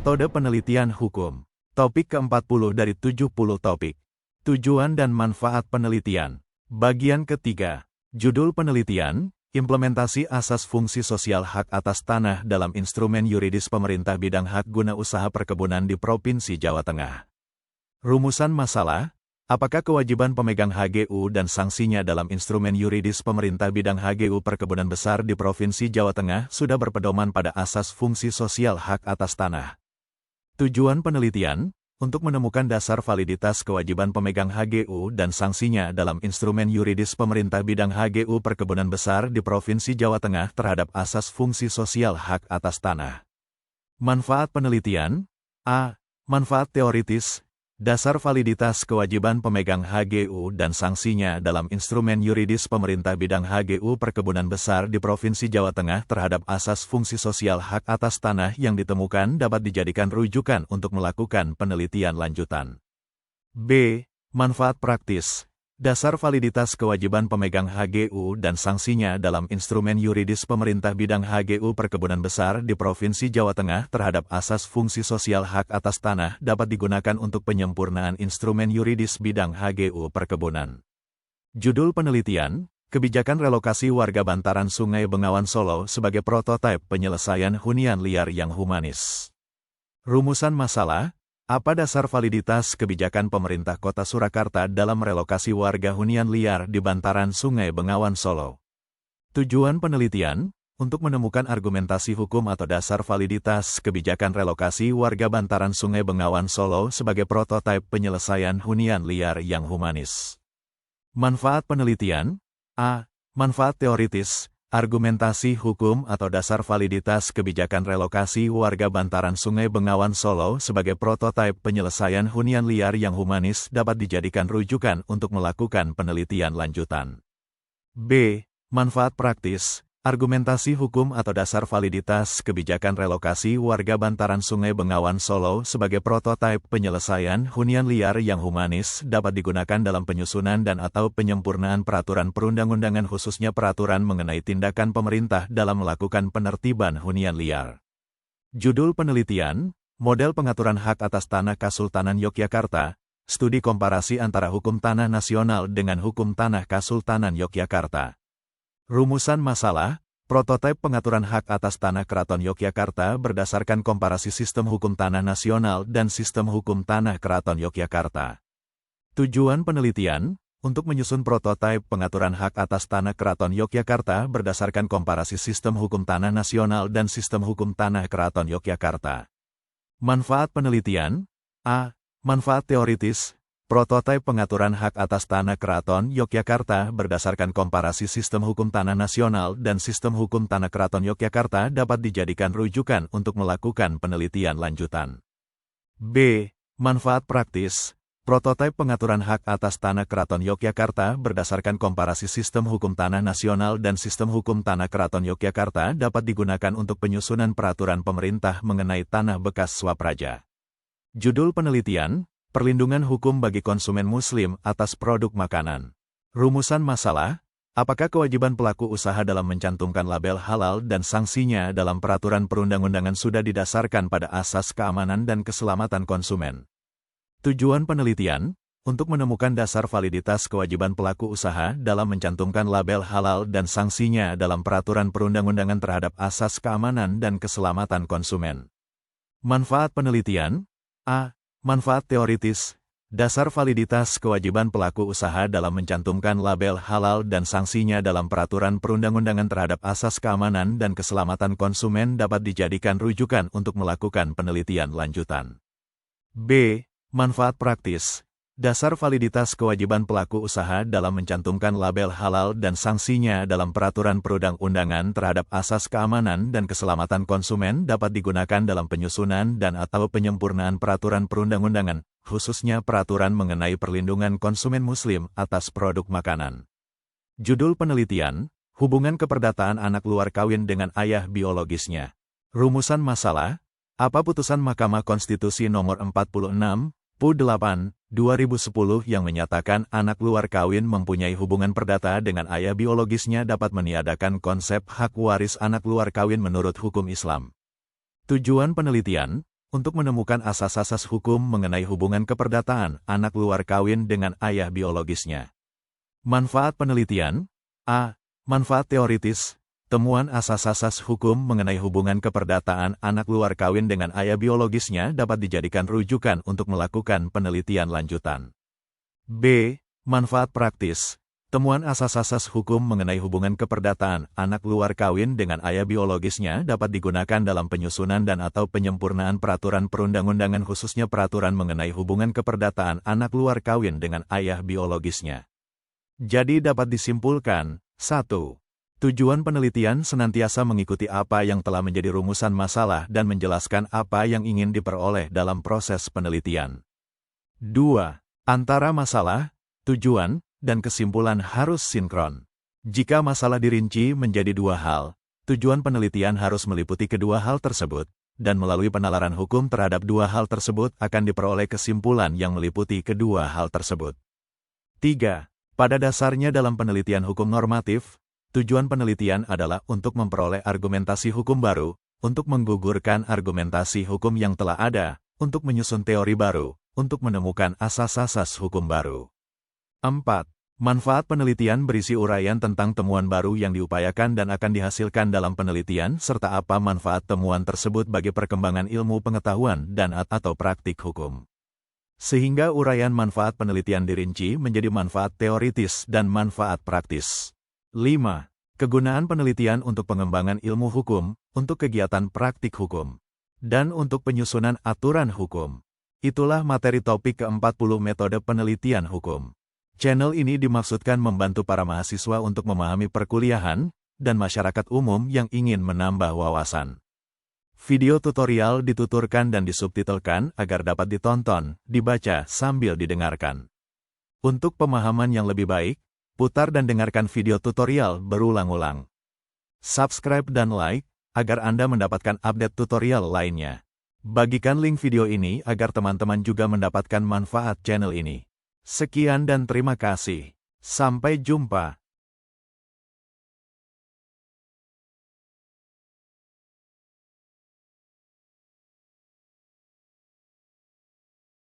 Metode penelitian hukum. Topik ke-40 dari 70 topik. Tujuan dan manfaat penelitian. Bagian ketiga. Judul penelitian, implementasi asas fungsi sosial hak atas tanah dalam instrumen yuridis pemerintah bidang hak guna usaha perkebunan di Provinsi Jawa Tengah. Rumusan masalah, apakah kewajiban pemegang HGU dan sanksinya dalam instrumen yuridis pemerintah bidang HGU perkebunan besar di Provinsi Jawa Tengah sudah berpedoman pada asas fungsi sosial hak atas tanah? Tujuan penelitian, untuk menemukan dasar validitas kewajiban pemegang HGU dan sanksinya dalam instrumen yuridis pemerintah bidang HGU perkebunan besar di Provinsi Jawa Tengah terhadap asas fungsi sosial hak atas tanah. Manfaat penelitian. A. Manfaat teoritis. Dasar validitas kewajiban pemegang HGU dan sanksinya dalam instrumen yuridis pemerintah bidang HGU perkebunan besar di Provinsi Jawa Tengah terhadap asas fungsi sosial hak atas tanah yang ditemukan dapat dijadikan rujukan untuk melakukan penelitian lanjutan. B. Manfaat praktis. Dasar validitas kewajiban pemegang HGU dan sanksinya dalam instrumen yuridis pemerintah bidang HGU perkebunan besar di Provinsi Jawa Tengah terhadap asas fungsi sosial hak atas tanah dapat digunakan untuk penyempurnaan instrumen yuridis bidang HGU perkebunan. Judul penelitian, kebijakan relokasi warga bantaran Sungai Bengawan Solo sebagai prototipe penyelesaian hunian liar yang humanis. Rumusan masalah. Apa dasar validitas kebijakan pemerintah Kota Surakarta dalam relokasi warga hunian liar di bantaran Sungai Bengawan Solo? Tujuan penelitian, untuk menemukan argumentasi hukum atau dasar validitas kebijakan relokasi warga bantaran Sungai Bengawan Solo sebagai prototipe penyelesaian hunian liar yang humanis. Manfaat penelitian. A. Manfaat teoritis. Argumentasi hukum atau dasar validitas kebijakan relokasi warga bantaran Sungai Bengawan Solo sebagai prototipe penyelesaian hunian liar yang humanis dapat dijadikan rujukan untuk melakukan penelitian lanjutan. B. Manfaat praktis. Argumentasi hukum atau dasar validitas kebijakan relokasi warga bantaran Sungai Bengawan Solo sebagai prototipe penyelesaian hunian liar yang humanis dapat digunakan dalam penyusunan dan atau penyempurnaan peraturan perundang-undangan khususnya peraturan mengenai tindakan pemerintah dalam melakukan penertiban hunian liar. Judul penelitian, model pengaturan hak atas tanah Kasultanan Yogyakarta, studi komparasi antara hukum tanah nasional dengan hukum tanah Kasultanan Yogyakarta. Rumusan masalah, prototipe pengaturan hak atas tanah Keraton Yogyakarta berdasarkan komparasi sistem hukum tanah nasional dan sistem hukum tanah Keraton Yogyakarta. Tujuan penelitian, untuk menyusun prototipe pengaturan hak atas tanah Keraton Yogyakarta berdasarkan komparasi sistem hukum tanah nasional dan sistem hukum tanah Keraton Yogyakarta. Manfaat penelitian. A. Manfaat teoritis. Prototipe pengaturan hak atas tanah Keraton Yogyakarta berdasarkan komparasi sistem hukum tanah nasional dan sistem hukum tanah Keraton Yogyakarta dapat dijadikan rujukan untuk melakukan penelitian lanjutan. B. Manfaat praktis. Prototipe pengaturan hak atas tanah Keraton Yogyakarta berdasarkan komparasi sistem hukum tanah nasional dan sistem hukum tanah Keraton Yogyakarta dapat digunakan untuk penyusunan peraturan pemerintah mengenai tanah bekas swapraja. Judul penelitian, perlindungan hukum bagi konsumen muslim atas produk makanan. Rumusan masalah, apakah kewajiban pelaku usaha dalam mencantumkan label halal dan sanksinya dalam peraturan perundang-undangan sudah didasarkan pada asas keamanan dan keselamatan konsumen? Tujuan penelitian, untuk menemukan dasar validitas kewajiban pelaku usaha dalam mencantumkan label halal dan sanksinya dalam peraturan perundang-undangan terhadap asas keamanan dan keselamatan konsumen. Manfaat penelitian. A. Manfaat teoritis. Dasar validitas kewajiban pelaku usaha dalam mencantumkan label halal dan sanksinya dalam peraturan perundang-undangan terhadap asas keamanan dan keselamatan konsumen dapat dijadikan rujukan untuk melakukan penelitian lanjutan. B. Manfaat praktis. Dasar validitas kewajiban pelaku usaha dalam mencantumkan label halal dan sanksinya dalam peraturan perundang-undangan terhadap asas keamanan dan keselamatan konsumen dapat digunakan dalam penyusunan dan atau penyempurnaan peraturan perundang-undangan, khususnya peraturan mengenai perlindungan konsumen muslim atas produk makanan. Judul penelitian, hubungan keperdataan anak luar kawin dengan ayah biologisnya. Rumusan masalah, apa putusan Mahkamah Konstitusi nomor 46, PU 8, 2010 yang menyatakan anak luar kawin mempunyai hubungan perdata dengan ayah biologisnya dapat meniadakan konsep hak waris anak luar kawin menurut hukum Islam. Tujuan penelitian, untuk menemukan asas-asas hukum mengenai hubungan keperdataan anak luar kawin dengan ayah biologisnya. Manfaat penelitian. A. Manfaat teoritis. Temuan asas-asas hukum mengenai hubungan keperdataan anak luar kawin dengan ayah biologisnya dapat dijadikan rujukan untuk melakukan penelitian lanjutan. B. Manfaat praktis. Temuan asas-asas hukum mengenai hubungan keperdataan anak luar kawin dengan ayah biologisnya dapat digunakan dalam penyusunan dan atau penyempurnaan peraturan perundang-undangan khususnya peraturan mengenai hubungan keperdataan anak luar kawin dengan ayah biologisnya. Jadi dapat disimpulkan, 1. Tujuan penelitian senantiasa mengikuti apa yang telah menjadi rumusan masalah dan menjelaskan apa yang ingin diperoleh dalam proses penelitian. 2. Antara masalah, tujuan, dan kesimpulan harus sinkron. Jika masalah dirinci menjadi dua hal, tujuan penelitian harus meliputi kedua hal tersebut, dan melalui penalaran hukum terhadap dua hal tersebut akan diperoleh kesimpulan yang meliputi kedua hal tersebut. 3. Pada dasarnya dalam penelitian hukum normatif, tujuan penelitian adalah untuk memperoleh argumentasi hukum baru, untuk menggugurkan argumentasi hukum yang telah ada, untuk menyusun teori baru, untuk menemukan asas-asas hukum baru. 4. Manfaat penelitian berisi uraian tentang temuan baru yang diupayakan dan akan dihasilkan dalam penelitian serta apa manfaat temuan tersebut bagi perkembangan ilmu pengetahuan dan atau praktik hukum. Sehingga uraian manfaat penelitian dirinci menjadi manfaat teoritis dan manfaat praktis. 5. Kegunaan penelitian untuk pengembangan ilmu hukum, untuk kegiatan praktik hukum, dan untuk penyusunan aturan hukum. Itulah materi topik ke-40 metode penelitian hukum. Channel ini dimaksudkan membantu para mahasiswa untuk memahami perkuliahan dan masyarakat umum yang ingin menambah wawasan. Video tutorial dituturkan dan disubtitelkan agar dapat ditonton, dibaca sambil didengarkan. Untuk pemahaman yang lebih baik, putar dan dengarkan video tutorial berulang-ulang. Subscribe dan like, agar Anda mendapatkan update tutorial lainnya. Bagikan link video ini agar teman-teman juga mendapatkan manfaat channel ini. Sekian dan terima kasih. Sampai jumpa.